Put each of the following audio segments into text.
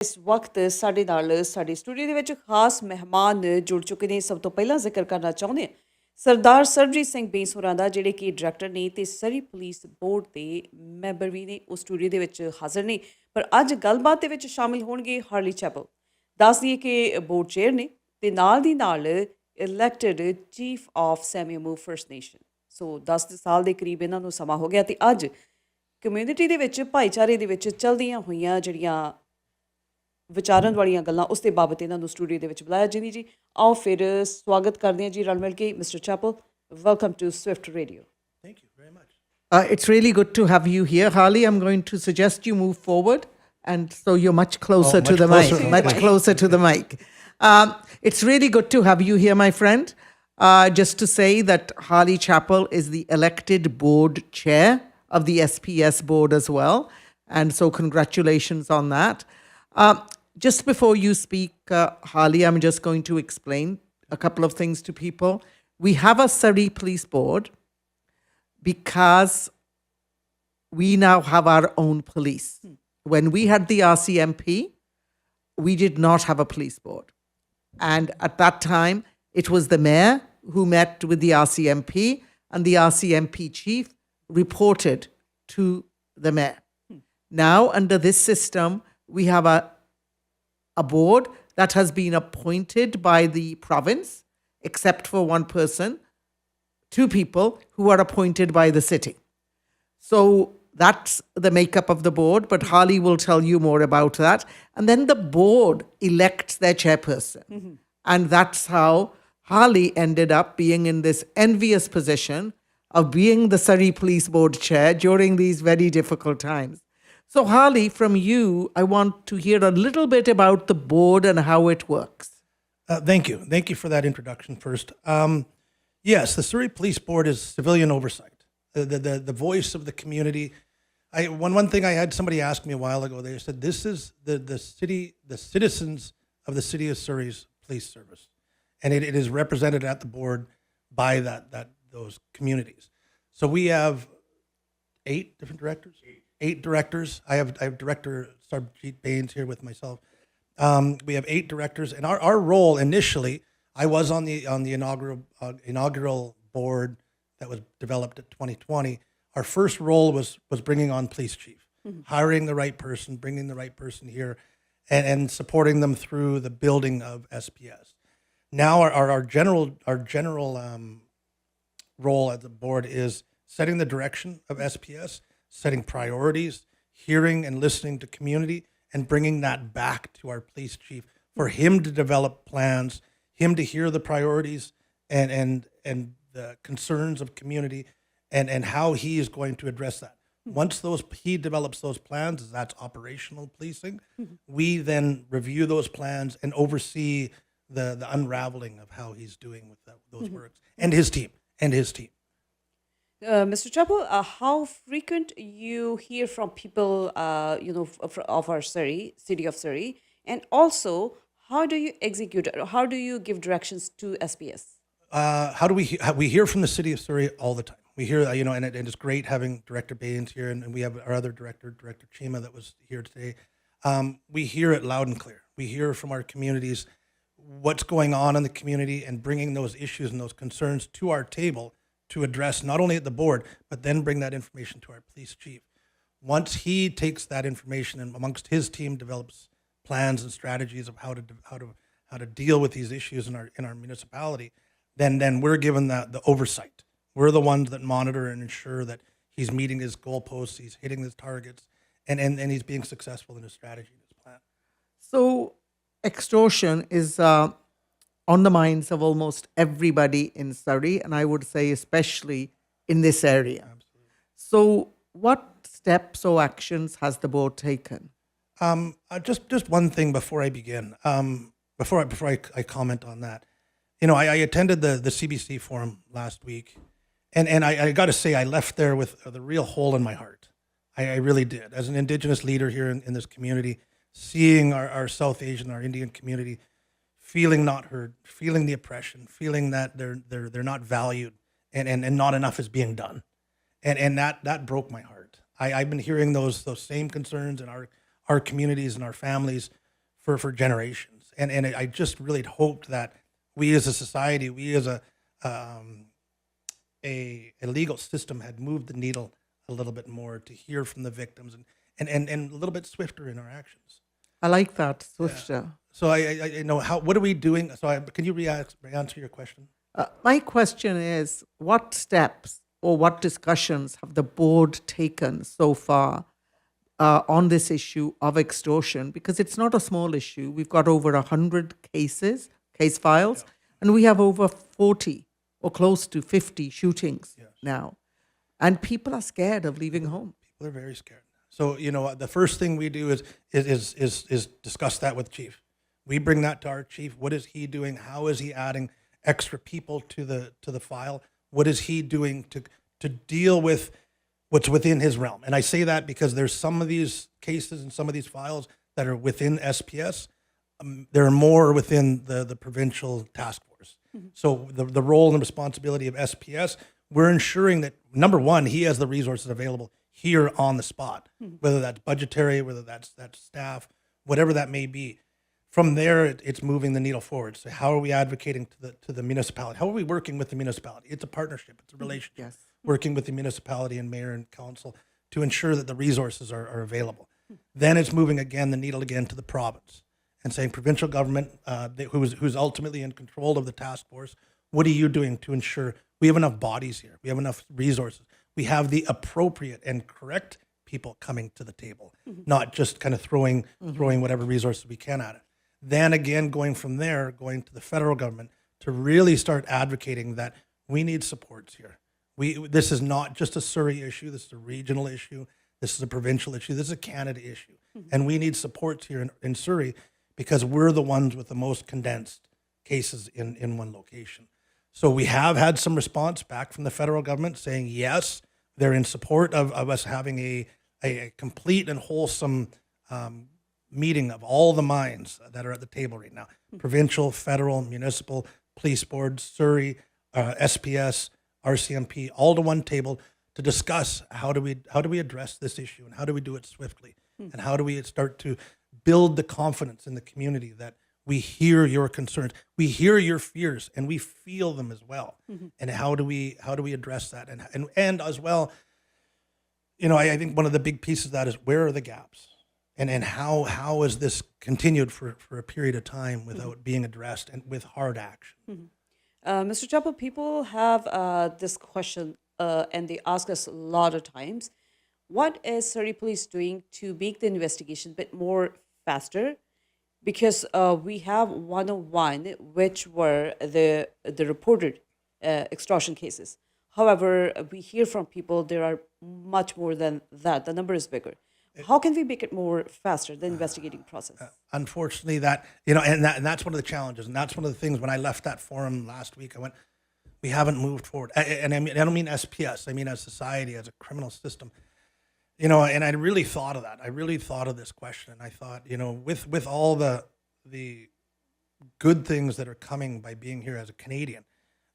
ਇਸ ਵਕਤ ਸਾਡੇ ਨਾਲ ਸਾਡੇ ਸਟੂਡੀਓ ਦੇ ਵਿੱਚ ਖਾਸ ਮਹਿਮਾਨ ਜੁੜ ਚੁੱਕੇ ਨੇ। ਸਭ ਤੋਂ ਪਹਿਲਾਂ ਜ਼ਿਕਰ ਕਰਨਾ ਚਾਹੁੰਦੇ ਹਾਂ ਸਰਦਾਰ ਸਰਬਜੀਤ ਸਿੰਘ ਬੇਂਸ ਹੋਰਾਂ ਦਾ, ਜਿਹੜੇ ਕਿ ਡਾਇਰੈਕਟਰ ਨੇ ਤੇ ਸਰੀ ਪੁਲਿਸ ਬੋਰਡ ਦੇ ਮੈਂਬਰ ਵੀ ਨੇ। ਉਹ ਸਟੂਡੀਓ ਦੇ ਵਿੱਚ ਹਾਜ਼ਰ ਨੇ, ਪਰ ਅੱਜ ਗੱਲਬਾਤ ਦੇ ਵਿੱਚ ਸ਼ਾਮਿਲ ਹੋਣਗੇ ਹਾਰਲੀ ਚੈਪਲ। ਦੱਸ ਦਈਏ ਕਿ ਬੋਰਡ ਚੇਅਰ ਨੇ ਤੇ ਨਾਲ ਦੀ ਨਾਲ elected chief of Semiahmoo first nation. So 10 ਸਾਲ ਦੇ ਕਰੀਬ ਇਹਨਾਂ ਨੂੰ ਸਮਾਂ ਹੋ ਗਿਆ ਤੇ ਅੱਜ ਕਮਿਊਨਿਟੀ ਦੇ ਵਿੱਚ, ਭਾਈਚਾਰੇ ਦੇ ਵਿੱਚ ਚੱਲਦੀਆਂ ਹੋਈਆਂ ਜਿਹੜੀਆਂ ਵਿਚਾਰਨ ਵਾਲੀਆਂ ਗੱਲਾਂ, ਉਸ ਦੇ ਬਾਬਤ ਇਹਨਾਂ ਨੂੰ ਸਟੂਡੀਓ ਦੇ ਵਿੱਚ ਬੁਲਾਇਆ। ਜਿਨੀ ਜੀ, ਆਓ ਫਿਰ ਸਵਾਗਤ ਕਰਦੇ ਹਾਂ ਜੀ ਰਲ ਮਿਲ ਕੇ। Mister Chapel, welcome to Swift Radio. Thank you very much. It's really good to have you here, Harley. I'm going to suggest you move forward, and so you're much closer to much the closer. mic. Much closer to the mic. It's really good to have you here, my friend. Just to say that Harley Chapel is the elected board chair of the SPS board as well, and so congratulations on that. Just before you speak, Harley, I'm just going to explain a couple of things to people. We have a Surrey Police Board because we now have our own police. When we had the RCMP, we did not have a police board. And at that time, it was the mayor who met with the RCMP, and the RCMP chief reported to the mayor. Now, under this system, we have a board that has been appointed by the province, except for one person, two people who are appointed by the city. So that's the makeup of the board, but Harley will tell you more about that. And then the board elects their chairperson. And that's how Harley ended up being in this envious position of being the Surrey Police Board chair during these very difficult times. So Harley, from you, I want to hear a little bit about the board and how it works. Thank you. Thank you for that introduction first. Yes, the Surrey Police Board is civilian oversight, the voice of the community. One thing I had somebody ask me a while ago, they said, this is the citizens of the city of Surrey's police service. And it is represented at the board by those communities. So we have 8 different directors? 8 directors. I have Director Sarbjeet Bains here with myself. We have 8 directors, and our role initially, I was on the inaugural board that was developed at 2020. Our first role was bringing on police chief, hiring the right person, bringing the right person here, and supporting them through the building of SPS. Now our general role at the board is setting the direction of SPS, setting priorities, hearing and listening to community, and bringing that back to our police chief for him to develop plans, him to hear the priorities and the concerns of community, and how he is going to address that. Once he develops those plans, that's operational policing. We then review those plans and oversee the unraveling of how he's doing with those works, and his team. Mr. Chapel, how frequent you hear from people, of our city of Surrey, and also how do you execute? How do you give directions to SPS? How do we hear from the city of Surrey all the time? We hear, and it's great having Director Bains here, and we have our other director, Director Chima, that was here today. We hear it loud and clear. We hear from our communities what's going on in the community and bringing those issues and those concerns to our table to address not only at the board, but then bring that information to our police chief. Once he takes that information and amongst his team develops plans and strategies of how to deal with these issues in our municipality, then we're given the oversight. We're the ones that monitor and ensure that he's meeting his goalposts, he's hitting his targets, and he's being successful in his strategy and his plan. So extortion is on the minds of almost everybody in Surrey, and I would say especially in this area. Absolutely. So what steps or actions has the board taken? Just one thing before I begin, before I comment on that. I attended the CBC forum last week, and I got to say, I left there with the real hole in my heart. I really did. As an Indigenous leader here in this community, seeing our South Asian, our Indian community feeling not heard, feeling the oppression, feeling that they're not valued, and not enough is being done, and that broke my heart. I've been hearing those same concerns in our communities and our families for generations. And I just really hoped that we as a society, we as a legal system had moved the needle a little bit more to hear from the victims and a little bit swifter in our actions. I like that, swifter. So I know what are we doing? So can you answer your question? My question is, what steps or what discussions have the board taken so far on this issue of extortion? Because it's not a small issue. We've got over 100 case files, and we have over 40 or close to 50 shootings now. And people are scared of leaving home. People are very scared. So, the first thing we do is discuss that with chief. We bring that to our chief. What is he doing? How is he adding extra people to the file? What is he doing to deal with what's within his realm? And I say that because there's some of these cases and some of these files that are within SPS. There are more within the provincial task force. So the role and the responsibility of SPS, we're ensuring that, number one, he has the resources available here on the spot, whether that's budgetary, whether that's staff, whatever that may be. From there, it's moving the needle forward. So how are we advocating to the municipality? How are we working with the municipality? It's a partnership. It's a relationship. Yes. Working with the municipality and mayor and council to ensure that the resources are available. Then it's moving again the needle again to the province and saying, provincial government, who's ultimately in control of the task force, what are you doing to ensure we have enough bodies here? We have enough resources. We have the appropriate and correct people coming to the table, not just kind of throwing whatever resources we can at it. Then again, going from there, going to the federal government to really start advocating that we need supports here. This is not just a Surrey issue. This is a regional issue. This is a provincial issue. This is a Canada issue. And we need supports here in Surrey because we're the ones with the most condensed cases in one location. So we have had some response back from the federal government saying, yes, they're in support of us having a complete and wholesome meeting of all the minds that are at the table right now. Provincial, federal, municipal, police boards, Surrey, SPS, RCMP, all to one table to discuss how do we address this issue and how do we do it swiftly and how do we start to build the confidence in the community that we hear your concerns, we hear your fears, and we feel them as well. And how do we address that? And as well, I think one of the big pieces of that is where are the gaps, and how is this continued for a period of time without being addressed and with hard action. Mr. Chappell, people have this question and they ask us a lot of times, what is Surrey Police doing to make the investigation a bit more faster? Because we have 101, which were the reported extortion cases. However, we hear from people there are much more than that. The number is bigger. How can we make it more faster, the investigating process? Unfortunately, and that's one of the challenges, and that's one of the things. When I left that forum last week, I went, we haven't moved forward. And I don't mean SPS. I mean as society, as a criminal system. And I really thought of that. I really thought of this question. And I thought, with all the good things that are coming by being here as a Canadian,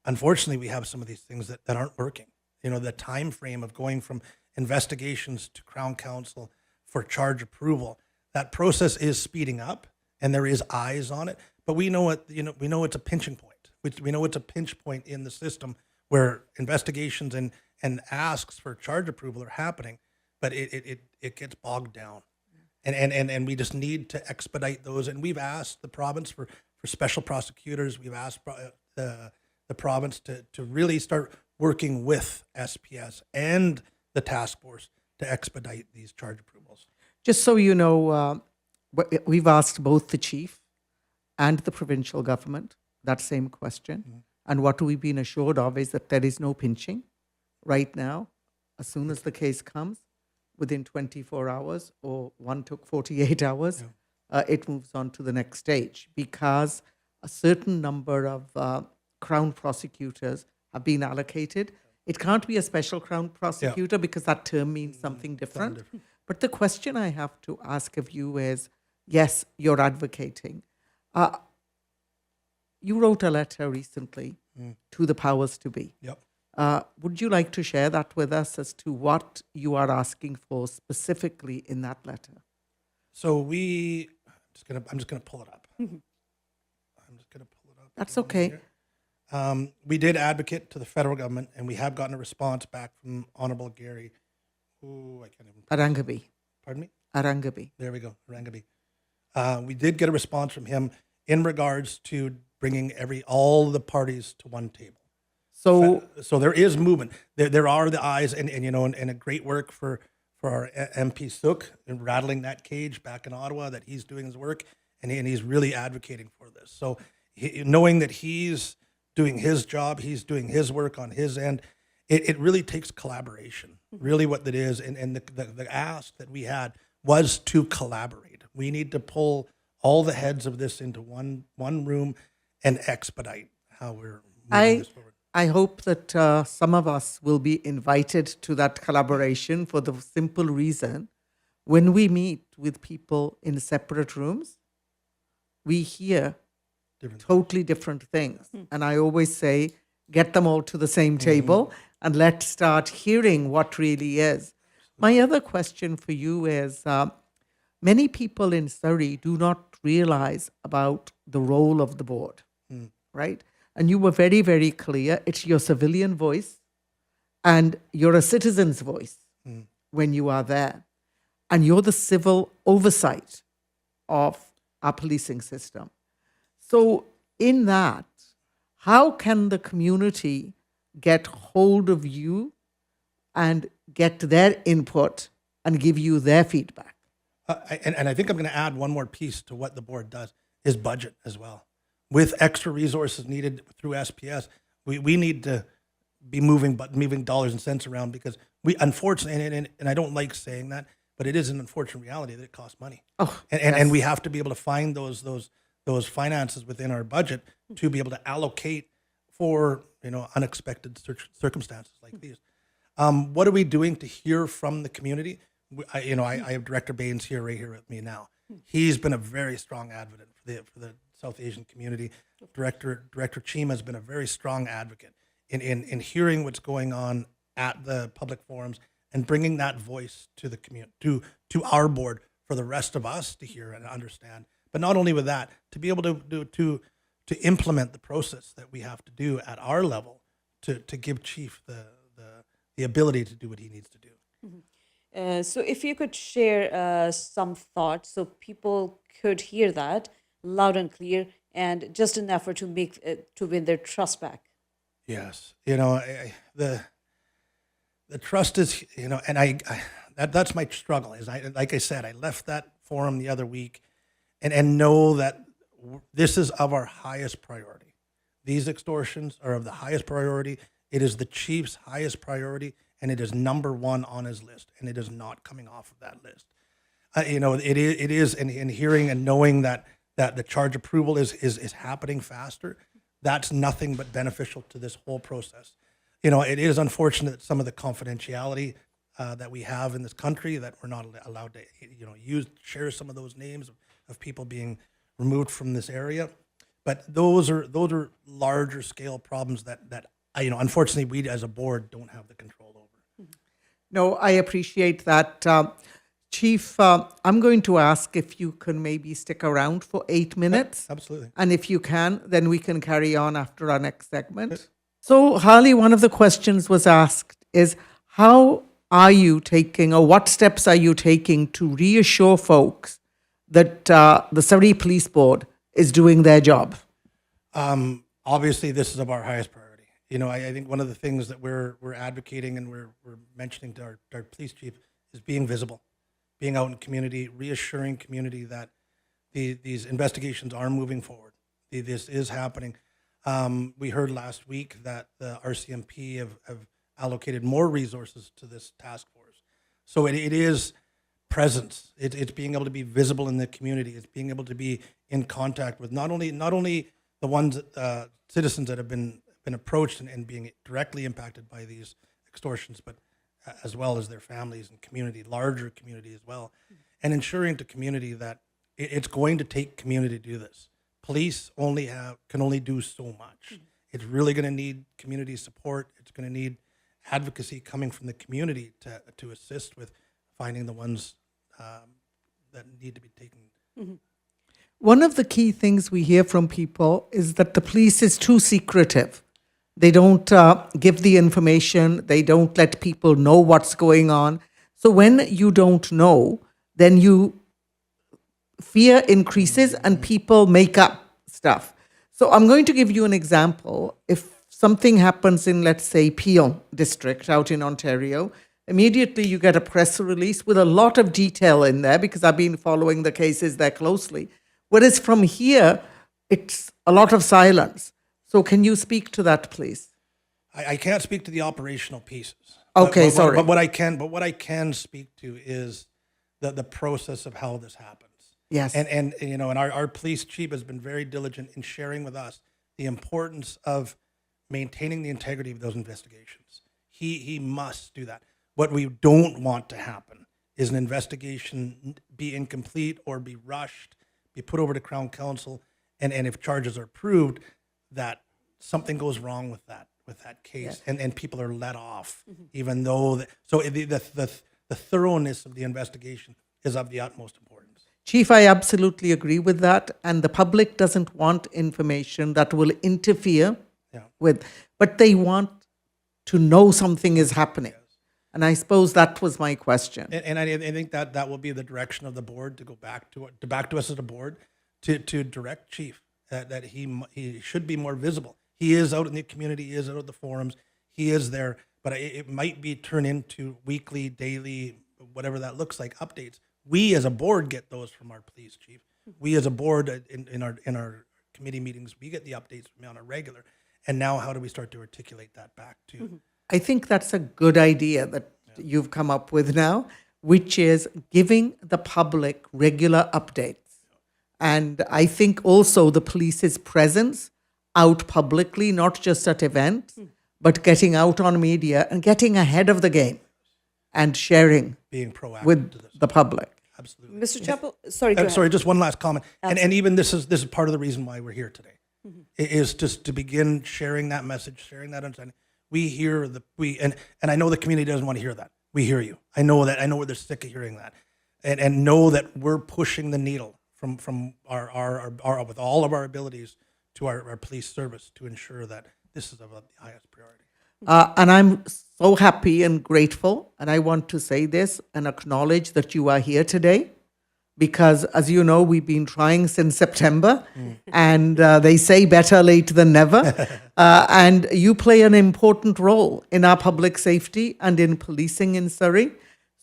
unfortunately, we have some of these things that aren't working. The time frame of going from investigations to Crown Counsel for charge approval, that process is speeding up, and there is eyes on it. But we know it's a pinching point. We know it's a pinch point in the system where investigations and asks for charge approval are happening, but it gets bogged down. And we just need to expedite those. And we've asked the province for special prosecutors. We've asked the province to really start working with SPS and the task force to expedite these charge approvals. Just so you know, we've asked both the chief and the provincial government that same question. And what we've been assured of is that there is no pinching right now. As soon as the case comes, within 24 hours, or one took 48 hours, it moves on to the next stage because a certain number of Crown prosecutors have been allocated. It can't be a special Crown prosecutor because that term means something different. But the question I have to ask of you is, yes, you're advocating. You wrote a letter recently to the powers to be. Yep. Would you like to share that with us as to what you are asking for specifically in that letter? So we I'm just gonna pull it up. I'm just gonna pull it up. That's again okay. here. We did advocate to the federal government, and we have gotten a response back from Honorable Gary. Ooh, I can't even. Arangabi. Pardon me. Arangabi. There we go, Rangaby. We did get a response from him in regards to bringing all the parties to one table. So So there is movement. There are the eyes, and a great work for our MP Sook in rattling that cage back in Ottawa, that he's doing his work, and he's really advocating for this. So knowing that he's doing his job, he's doing his work on his end, it really takes collaboration. Really, what that is, and the ask that we had was to collaborate. We need to pull all the heads of this into one room and expedite how we're moving this forward. I hope that some of us will be invited to that collaboration for the simple reason when we meet with people in separate rooms, we hear Different. totally different things. And I always say, get them all to the same table and let's start hearing what really is. My other question for you is many people in Surrey do not realize about the role of the board, right? And you were very, very clear. It's your civilian voice and you're a citizen's voice when you are there. And you're the civil oversight of our policing system. So in that, how can the community get hold of you and get their input and give you their feedback? And I think I'm going to add one more piece to what the board does, is budget as well. With extra resources needed through SPS, we need to be moving dollars and cents around, because we, unfortunately, and I don't like saying that, but it is an unfortunate reality that it costs money. Oh, And we have to be able to find those finances within our budget to be able to allocate for unexpected circumstances like these. What are we doing to hear from the community? I have Director Baines right here with me now. He's been a very strong advocate for the South Asian community. Director Chima has been a very strong advocate in hearing what's going on at the public forums and bringing that voice to the community, to our board, for the rest of us to hear and understand. But not only with that, to be able to implement the process that we have to do at our level to give Chief the ability to do what he needs to do. So if you could share some thoughts so people could hear that loud and clear, and just an effort to make to win their trust back. Yes, the trust is, and that's my struggle. Is like I said, I left that forum the other week, and know that this is of our highest priority. These extortions are of the highest priority. It is the Chief's highest priority, and it is number one on his list, and it is not coming off of that list. It is, and hearing and knowing that the charge approval is happening faster, that's nothing but beneficial to this whole process. It is unfortunate that some of the confidentiality that we have in this country, that we're not allowed to share some of those names of people being removed from this area. But those are larger scale problems that unfortunately we as a board don't have the control over. No, I appreciate that. Chief, I'm going to ask if you can maybe stick around for 8 minutes. Absolutely. And if you can, then we can carry on after our next segment. So, Harley, one of the questions was asked is, how are you taking, or what steps are you taking to reassure folks that the Surrey Police Board is doing their job? Obviously, this is of our highest priority. I think one of the things that we're advocating and we're mentioning to our police chief is being visible, being out in community, reassuring community that these investigations are moving forward. This is happening. We heard last week that the RCMP have allocated more resources to this task force. So it is presence. It's being able to be visible in the community. It's being able to be in contact with not only the ones citizens that have been approached and being directly impacted by these extortions, but as well as their families and community, larger community as well, and ensuring to community that it's going to take community to do this. Police can only do so much. It's really going to need community support. It's going to need advocacy coming from the community to assist with finding the ones that need to be taken. One of the key things we hear from people is that the police is too secretive. They don't give the information, they don't let people know what's going on. So when you don't know, then fear increases and people make up stuff. So I'm going to give you an example. If something happens in, let's say, Peel district out in Ontario, immediately you get a press release with a lot of detail in there because I've been following the cases there closely. Whereas from here, it's a lot of silence. So can you speak to that, please? I can't speak to the operational pieces. Okay, sorry. But what I can speak to is the process of how this happens. Yes. And you know, and our police chief has been very diligent in sharing with us the importance of maintaining the integrity of those investigations. He must do that. What we don't want to happen is an investigation be incomplete or be rushed, be put over to Crown Counsel, and if charges are proved, that something goes wrong with that case, and people are let off, even though the thoroughness of the investigation is of the utmost importance. Chief, I absolutely agree with that. And the public doesn't want information that will interfere with, but they want to know something is happening. And I suppose that was my question. And I think that will be the direction of the board to go back to us as a board to direct chief that he should be more visible. He is out in the community, he is out at the forums, he is there, but it might be turned into weekly, daily, whatever that looks like, updates. We as a board get those from our police chief. We as a board in our committee meetings, we get the updates from him on a regular. And now how do we start to articulate that back to? I think that's a good idea that you've come up with now, which is giving the public regular updates. And I think also the police's presence out publicly, not just at events, but getting out on media and getting ahead of the game and sharing Being proactive with to this. the public. Absolutely. Mr. Chappell, sorry, go ahead. Sorry, just one last comment. And even this is part of the reason why we're here today. Is just to begin sharing that message, sharing that understanding. We hear and I know the community doesn't want to hear that. We hear you. I know they're sick of hearing that. And know that we're pushing the needle from our with all of our abilities to our police service to ensure that this is of the highest priority. And I'm so happy and grateful. And I want to say this and acknowledge that you are here today. Because, as you know, we've been trying since September, and they say better late than never. And you play an important role in our public safety and in policing in Surrey.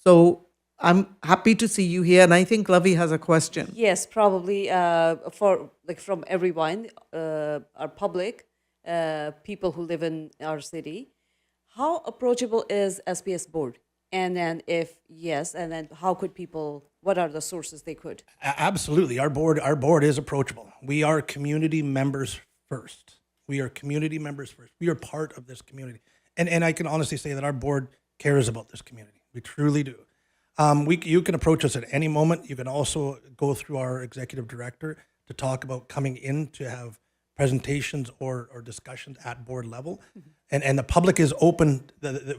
So I'm happy to see you here, and I think Lovey has a question. Yes, probably from everyone, our public, people who live in our city. How approachable is SPS board? And then if yes, and then how could people, what are the sources they could? Absolutely. Our board is approachable. We are community members first. We are community members first. We are part of this community. And I can honestly say that our board cares about this community. We truly do. You can approach us at any moment. You can also go through our executive director to talk about coming in to have presentations or discussions at board level. And the public is open.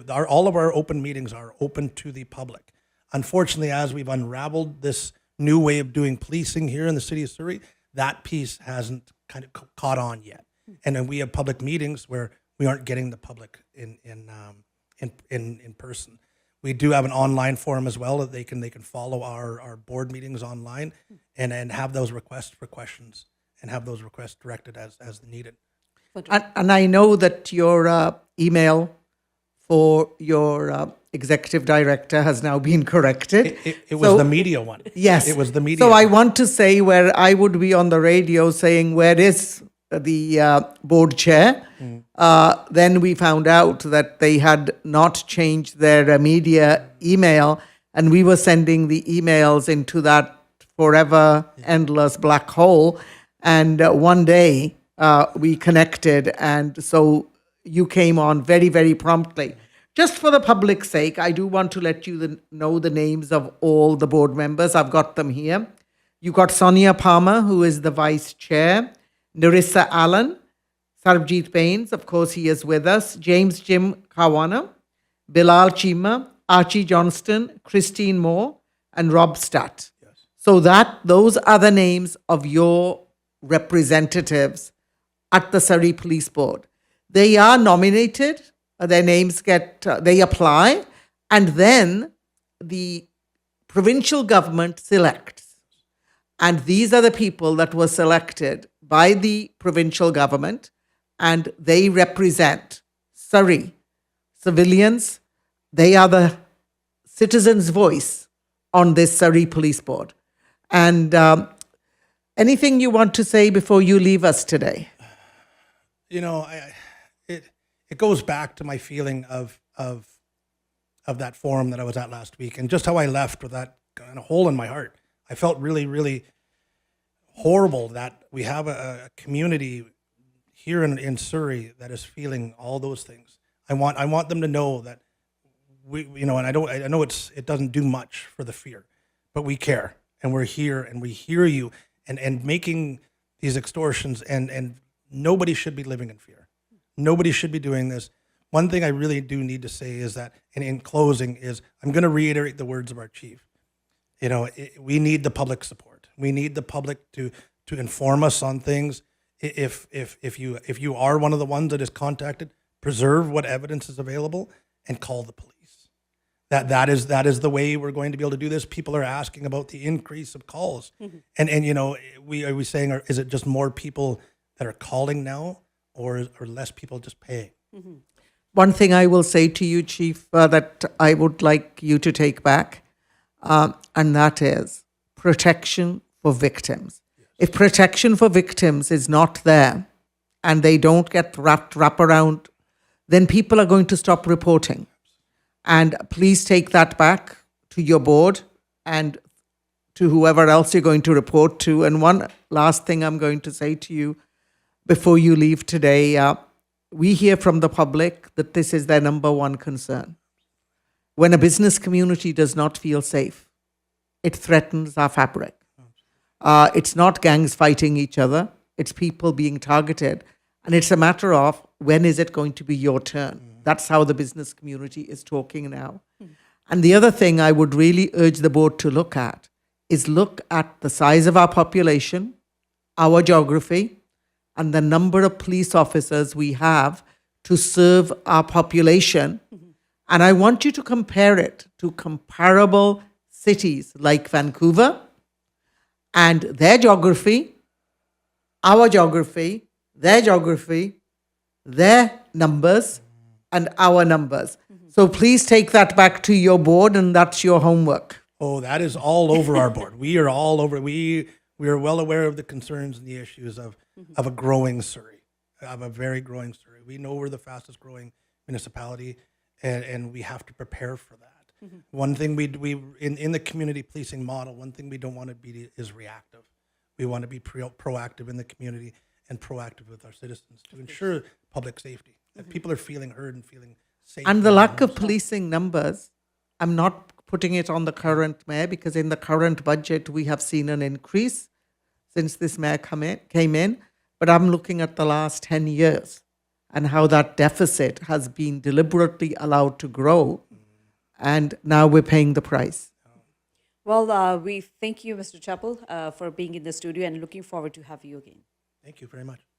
All of our open meetings are open to the public. Unfortunately, as we've unraveled this new way of doing policing here in the city of Surrey, that piece hasn't kind of caught on yet. And then we have public meetings where we aren't getting the public in person. We do have an online forum as well that they can follow our board meetings online and have those requests for questions and have those requests directed as needed. And I know that your email for your executive director has now been corrected. It was the media one. Yes. It was the media So I one. want to say where I would be on the radio saying, where is the board chair? Then we found out that they had not changed their media email, and we were sending the emails into that forever endless black hole. And one day we connected, and so you came on very, very promptly. Just for the public's sake, I do want to let you know the names of all the board members. I've got them here. You got Sonia Palmer, who is the vice chair, Narissa Allen, Sarabjit Bains, of course, he is with us, James Jim Kawana, Bilal Chima, Archie Johnston, Christine Moore, and Rob Statt. So that those are the names of your representatives at the Surrey Police Board. They are nominated, their names they apply, and then the provincial government selects. And these are the people that were selected by the provincial government, and they represent Surrey civilians. They are the citizens' voice on this Surrey Police Board. And anything you want to say before you leave us today? You know, it goes back to my feeling of that forum that I was at last week, and just how I left with that kind of hole in my heart. I felt really, really horrible that we have a community here in Surrey that is feeling all those things. I want them to know that and I know it doesn't do much for the fear, but we care, and we're here, and we hear you, and making these extortions, and nobody should be living in fear. Nobody should be doing this. One thing I really do need to say is that, and in closing, is I'm going to reiterate the words of our chief. You know, we need the public support. We need the public to inform us on things. If you are one of the ones that is contacted, preserve what evidence is available and call the police. That is the way we're going to be able to do this. People are asking about the increase of calls, and you know, are we saying, is it just more people that are calling now, or less people just paying? One thing I will say to you, Chief, that I would like you to take back, and that is protection for victims. Yes. If protection for victims is not there, and they don't get wrapped around, then people are going to stop reporting. And please take that back to your board and to whoever else you're going to report to. And one last thing I'm going to say to you before you leave today, we hear from the public that this is their number one concern. When a business community does not feel safe, it threatens our fabric. It's not gangs fighting each other, it's people being targeted. And it's a matter of, when is it going to be your turn? That's how the business community is talking now. And the other thing I would really urge the board to look at is look at the size of our population, our geography, and the number of police officers we have to serve our population. And I want you to compare it to comparable cities like Vancouver and their geography, our geography, their numbers, and our numbers. So please take that back to your board, and that's your homework. Oh, that is all over our board. We are all over. We are well aware of the concerns and the issues of a growing Surrey, of a very growing Surrey. We know we're the fastest growing municipality, and we have to prepare for that. One thing we in the community policing model, one thing we don't want to be is reactive. We want to be proactive in the community and proactive with our citizens to ensure public safety, that people are feeling heard and feeling safe. And the lack of policing numbers, I'm not putting it on the current mayor, because in the current budget, we have seen an increase since this mayor came in. But I'm looking at the last 10 years and how that deficit has been deliberately allowed to grow. And now we're paying the price. Well, we thank you, Mr. Chappell, for being in the studio, and looking forward to have you again. Thank you very much.